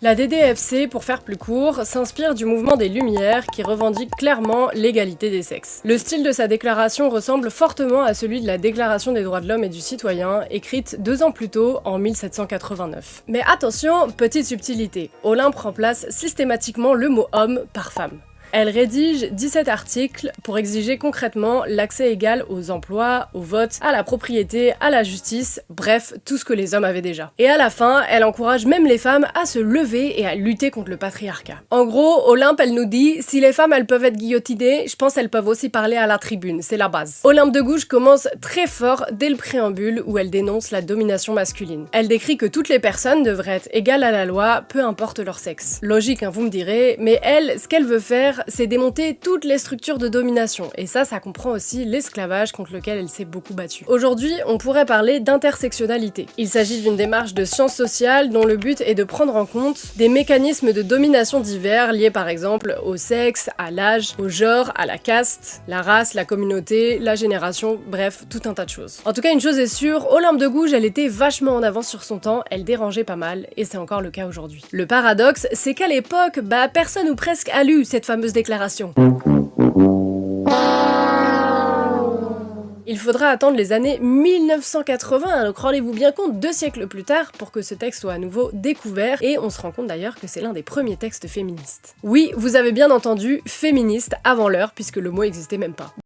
La DDFC, pour faire plus court, s'inspire du mouvement des Lumières qui revendique clairement l'égalité des sexes. Le style de sa déclaration ressemble fortement à celui de la Déclaration des droits de l'homme et du citoyen, écrite 2 ans plus tôt, en 1789. Mais attention, petite subtilité, Olympe remplace systématiquement le mot homme par femme. Elle rédige 17 articles pour exiger concrètement l'accès égal aux emplois, au vote, à la propriété, à la justice, bref, tout ce que les hommes avaient déjà. Et à la fin, elle encourage même les femmes à se lever et à lutter contre le patriarcat. En gros, Olympe, elle nous dit, si les femmes elles peuvent être guillotinées, je pense qu'elles peuvent aussi parler à la tribune, c'est la base. Olympe de Gouges commence très fort dès le préambule où elle dénonce la domination masculine. Elle décrit que toutes les personnes devraient être égales à la loi, peu importe leur sexe. Logique, hein, vous me direz, mais elle, ce qu'elle veut faire, c'est démonter toutes les structures de domination, et ça comprend aussi l'esclavage contre lequel elle s'est beaucoup battue. Aujourd'hui, on pourrait parler d'intersectionnalité. Il s'agit d'une démarche de sciences sociales dont le but est de prendre en compte des mécanismes de domination divers liés par exemple au sexe, à l'âge, au genre, à la caste, la race, la communauté, la génération, bref, tout un tas de choses. En tout cas, une chose est sûre, Olympe de Gouges, elle était vachement en avance sur son temps, elle dérangeait pas mal, et c'est encore le cas aujourd'hui. Le paradoxe, c'est qu'à l'époque, personne ou presque a lu cette fameuse déclaration. Il faudra attendre les années 1980, donc rendez-vous bien compte 2 siècles plus tard pour que ce texte soit à nouveau découvert, et on se rend compte d'ailleurs que c'est l'un des premiers textes féministes. Oui, vous avez bien entendu, féministe avant l'heure, puisque le mot n'existait même pas.